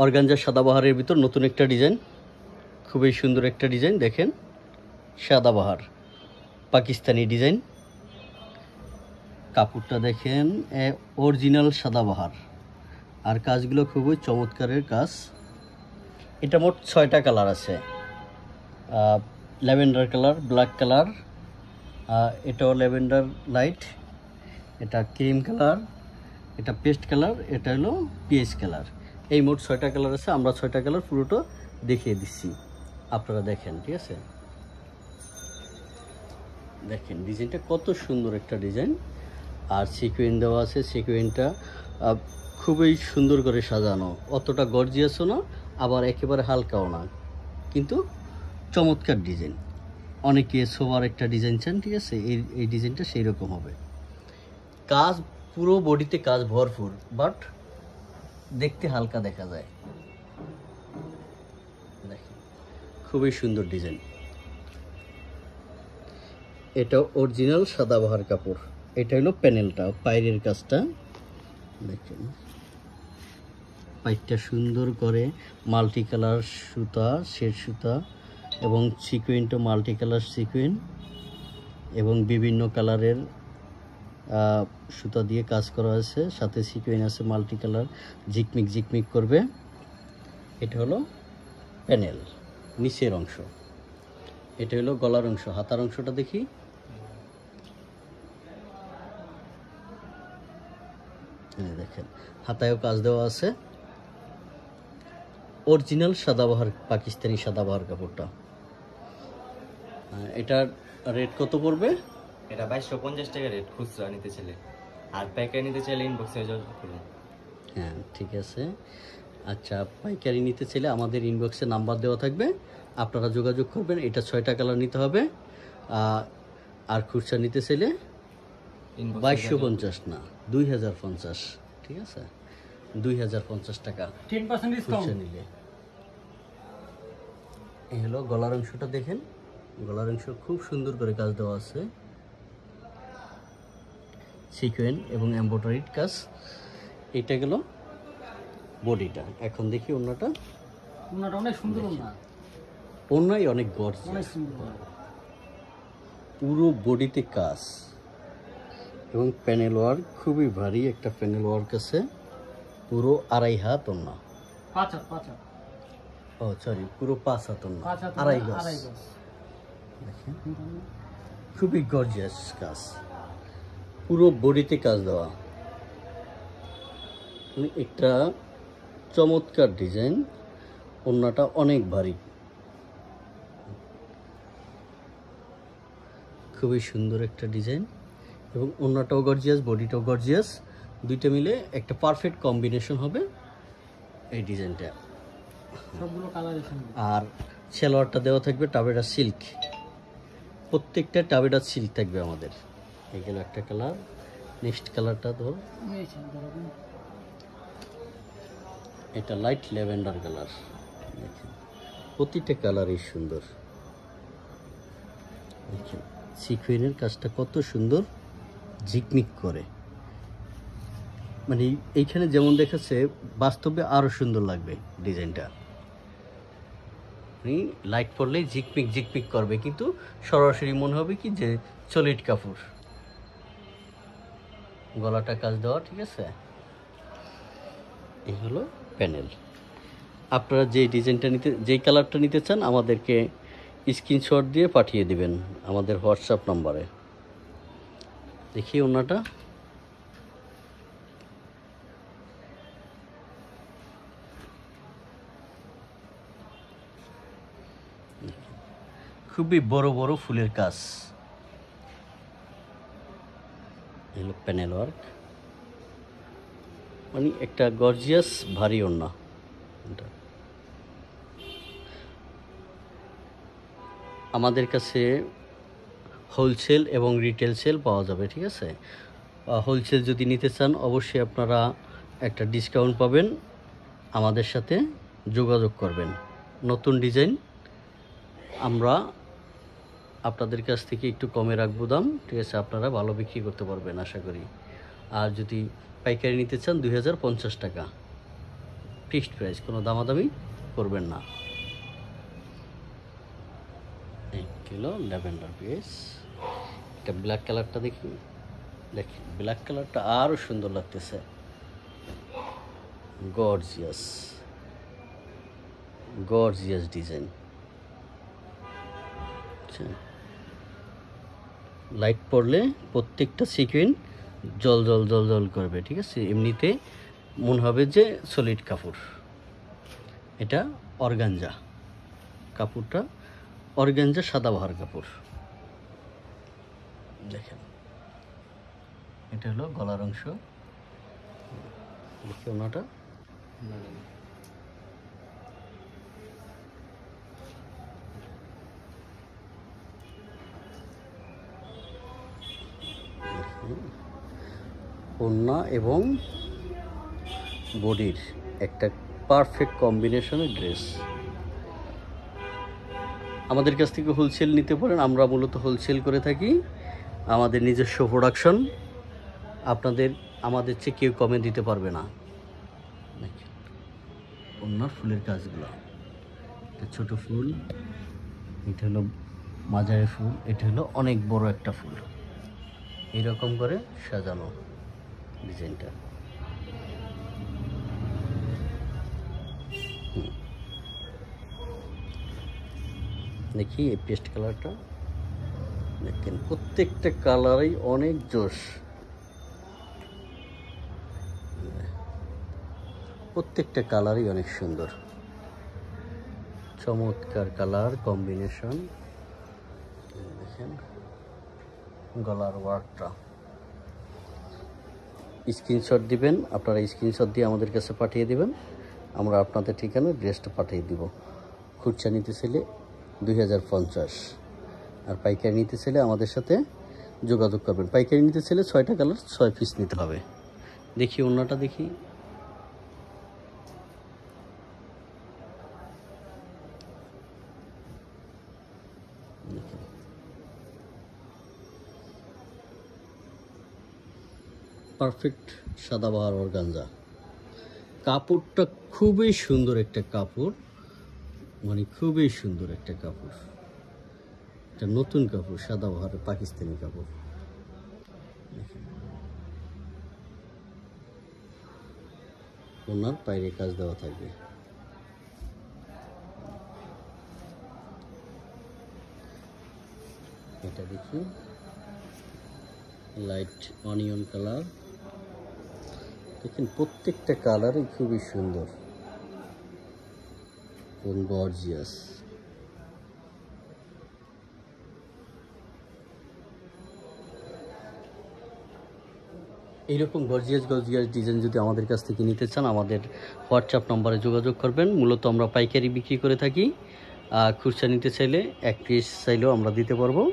Organza সাদাবাহারের ভিতর নতুন একটা ডিজাইন, খুবই সুন্দর একটা ডিজাইন। দেখেন, সাদাবাহার পাকিস্তানি ডিজাইন। কাপড়টা দেখেন, অরিজিনাল সাদাবাহার, আর কাজগুলো খুবই চমৎকারের কাজ। এটা মোট 6টা কালার আছে, ল্যাভেন্ডার কালার, ব্ল্যাক কালার, এটাও ল্যাভেন্ডার লাইট, এটা ক্রিম কালার, এটা পেস্ট কালার, এটা হলো পিএইচ কালার। এই মোট 6টা কালার আছে। আমরা 6টা কালার পুরোটা দেখিয়ে দিচ্ছি, আপনারা দেখেন। ঠিক আছে, দেখেন ডিজাইনটা কত সুন্দর একটা ডিজাইন, আর সিকোয়েন্স দেওয়া আছে। সিকোয়েন্সটা খুবই সুন্দর করে সাজানো, অতটা গর্জিয়াসও না, আবার একেবারে হালকাও না, কিন্তু চমৎকার ডিজাইন। অনেকে সোবার একটা ডিজাইন চান, ঠিক আছে, এই ডিজাইনটা সেই রকম হবে। কাজ পুরো বডিতে কাজ ভরপুর, বাট দেখতে হালকা দেখা যায়। দেখেন, খুবই সুন্দর ডিজাইন। এটা অরিজিনাল সাদাবাহার কাপড়। এটা হলো প্যানেলটা, পায়ের কাজটা দেখেন, পাইপটা সুন্দর করে মাল্টি কালার সুতা, শেড সুতা, এবং সিকোয়েন্টও মাল্টি কালার সিকোয়েন্ট, এবং বিভিন্ন কালারের সুতা দিয়ে কাজ করা আছে। সাথে সিকোয়েন্ট আছে মাল্টি কালার, ঝিকমিক ঝিকমিক করবে। এটা হলো প্যানেল, নিচের অংশ। এটা হলো গলার অংশ। হাতার অংশটা দেখি, দেখেন হাতায়ও কাজ দেওয়া আছে। অরিজিনাল সাদাবাহার, পাকিস্তানি সাদাবাহার কাপড়টা। এটার রেট কত পড়বে? এটা 2250 টাকা রেট খুচরা নিতে চাইলে, আর পাইকারি নিতে চাইলে ইনবক্সে যোগাযোগ করুন। হ্যাঁ, ঠিক আছে। আচ্ছা, পাইকারি নিতে চাইলে আমাদের ইনবক্সে নাম্বার দেওয়া থাকবে, আপনারা যোগাযোগ করবেন। এটা 6টা কালার নিতে হবে। আর খুচরা নিতে চাইলে 2250 না, 2050। ঠিক আছে, 2050 টাকা 10% ডিসকাউন্ট নিলে। এই হলো গলার অংশটা। দেখেন, গলার অংশ খুব সুন্দর করে কাজ দেওয়া আছে, সিকোয়েন্স এবং এমব্রয়ডারিড কাজ। এটা গেল বডিটা। এখন দেখি ওড়নাটা। ওনাটা অনেক সুন্দর ওনা, ওড়নাই অনেক গর্জিয়াস, অনেক সুন্দর। পুরো বডিতে কাজ এবং প্যানেল ওয়ার্ক, খুবই ভারী একটা প্যানেল ওয়ার্ক আছে। পুরো 2.5 হাত ওড়না, 5 হাত, ও সরি, পুরো 5 হাত ওড়না, 2.5 গজ। দেখেন, খুবই গর্জিয়াস কাজ, পুরো বডিতে কাজ দেওয়া। একটা চমৎকার ডিজাইন। ওড়নাটা অনেক ভারী, খুবই সুন্দর একটা ডিজাইন, এবং ওড়নাটাও গর্জিয়াস, বডিটাও গর্জিয়াস, দুইটা মিলে একটা পারফেক্ট কম্বিনেশন হবে এই ডিজাইনটা। সবগুলো কালারের সঙ্গে। আর সালোয়ারটা দেওয়া থাকবে টাবেটা সিল্ক, প্রত্যেকটা টাবেটা সিল্ক থাকবে আমাদের। এই গেল একটা কালার। নেক্সট কালারটা ধর, এটা লাইট ল্যাভেন্ডার কালার। দেখেন, প্রতিটা কালারই সুন্দর। দেখেন সিকোয়েন্সের কাজটা কত সুন্দর, ঝিকমিক করে। মানে এইখানে যেমন দেখাচ্ছে, বাস্তবে আরো সুন্দর লাগবে ডিজাইনটা। লাইট পড়লেই ঝিকমিক ঝিকমিক করবে, কিন্তু সরাসরি মনে হবে কি যে সলিড কাপড়। গলাটা কাজ দেওয়া, ঠিক আছে। এই হলো প্যানেল। আপনারা যে ডিজাইনটা নিতে, যেই কালারটা নিতে চান, আমাদেরকে স্ক্রিনশট দিয়ে পাঠিয়ে দিবেন আমাদের হোয়াটসঅ্যাপ নম্বরে। দেখি ওড়নাটা, খুবই বড় বড় ফুলের কাজ। এগুলো প্যানেল ওয়ার্ক, মানে একটা গর্জিয়াস ভারী ওড়না। আমাদের কাছে হোলসেল এবং রিটেল সেল পাওয়া যাবে, ঠিক আছে। হোলসেল যদি নিতে চান, অবশ্যই আপনারা একটা ডিসকাউন্ট পাবেন, আমাদের সাথে যোগাযোগ করবেন। নতুন ডিজাইন আমরা আপনাদের কাছ থেকে একটু কমে রাখবো দাম, ঠিক আছে, আপনারা ভালো বিক্রি করতে পারবেন আশা করি। আর যদি পাইকারি নিতে চান, 2050 টাকা। ফিক্সড প্রাইস, কোনো দামাদামি করবেন না। 1 কিলো ল্যাভেন্ডার পিস। এটা ব্ল্যাক কালারটা দেখি, দেখি ব্ল্যাক কালারটা আরও সুন্দর লাগতেছে, গর্জিয়াস গর্জিয়াস ডিজাইন। লাইট পড়লে প্রত্যেকটা সিকুয়েন্স জল জল জল জল করবে, ঠিক আছে? এমনিতে মনে হবে যে সলিড কাপড়। এটা অর্গানজা কাপড়টা, অর্গানজা সাদাবাহার কাপড়। দেখেন এটা হলো গলার অংশ, দেখি ওনাটা। ওড়না এবং বডির একটা পারফেক্ট কম্বিনেশনের ড্রেস। আমাদের কাছ থেকে হোলসেল নিতে পারেন, আমরা মূলত হোলসেল করে থাকি, আমাদের নিজস্ব প্রোডাকশন। আপনাদের আমাদের চেয়ে কেউ কমে দিতে পারবে না। ওড়নার ফুলের কাজগুলো, এটা ছোটো ফুল, এটা হলো মাঝারি ফুল, এটা হলো অনেক বড় একটা ফুল, এইরকম করে সাজানো ডিজাইনটা। দেখি এই পেস্ট কালারটা, দেখেন প্রত্যেকটা কালারই অনেক জোশ, প্রত্যেকটা কালারই অনেক সুন্দর, চমৎকার কালার কম্বিনেশন। দেখেন গলার ওয়ার্কটা, স্ক্রিনশট দিবেন, আপনারা স্ক্রিনশট দিয়ে আমাদের কাছে পাঠিয়ে দিবেন, আমরা আপনাদের ঠিকানায় ড্রেসটা পাঠিয়ে দিব। খুচরা নিতে চাইলে 2050, আর পাইকারি নিতে চাইলে আমাদের সাথে যোগাযোগ করবেন। পাইকারি নিতে চাইলে 6টা কালার 6 পিস নিতে হবে। দেখি ওড়নাটা দেখি, পারফেক্ট সাদাবাহার অর্গানজা কাপড়টা, খুবই সুন্দর একটা কাপড়, মানে খুবই সুন্দর একটা কাপড়। এটা নতুন কাপড়, সাদাবাহার পাকিস্তানি কাপড়। ওনার পায়ের কাজ দেওয়া থাকবে। এটা দেখি লাইট অনিয়ন কালার, দেখেন প্রত্যেকটা কালারই খুবই সুন্দর এবং গর্জিয়াস। এইরকম গর্জিয়াস গর্জিয়াস ডিজাইন যদি আমাদের কাছ থেকে নিতে চান, আমাদের হোয়াটসঅ্যাপ নম্বরে যোগাযোগ করবেন। মূলত আমরা পাইকারি বিক্রি করে থাকি, খুচরা নিতে চাইলে 1 পিস চাইলেও আমরা দিতে পারবো,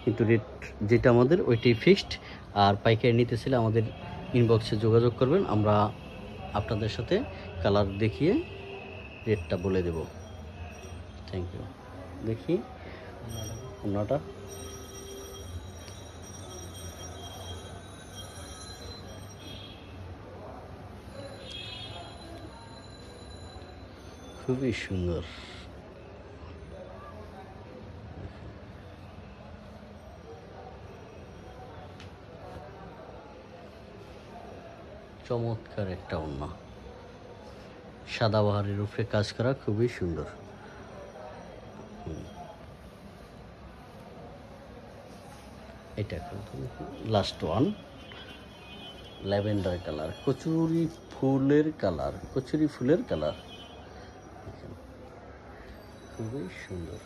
কিন্তু রেট যেটা আমাদের ওইটাই ফিক্সড। আর পাইকারি নিতে চাইলে আমাদের ইনবক্সে যোগাযোগ করবেন, আমরা আপনাদের সাথে কালার দেখিয়ে রেটটা বলে দেব। Thank you. দেখি ওড়নাটা, খুবই সুন্দর। চমৎকার একটা ওড়না, সাদাবাহারের উপরে কাজ করা, খুবই সুন্দর। এটা last one, lavender colour, kachori ফুলের কালার, কচুরি ফুলের কালার, খুবই সুন্দর।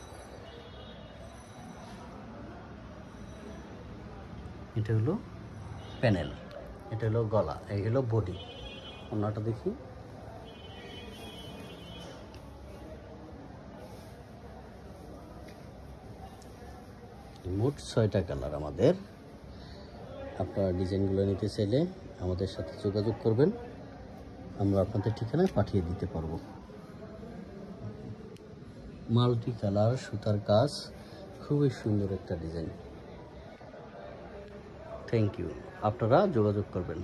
এটা হলো প্যানেল, এটা হলো গলা, এই হলো বডি। ওড়নাটা দেখি, মোট 6টা কালার আমাদের। আপনারা ডিজাইনগুলো নিতে চাইলে আমাদের সাথে যোগাযোগ করবেন, আমরা আপনাদের ঠিকানায় পাঠিয়ে দিতে পারবো। মাল্টি কালার সুতার কাজ, খুবই সুন্দর একটা ডিজাইন। থ্যাংক ইউ, আপনারা যোগাযোগ করবেন।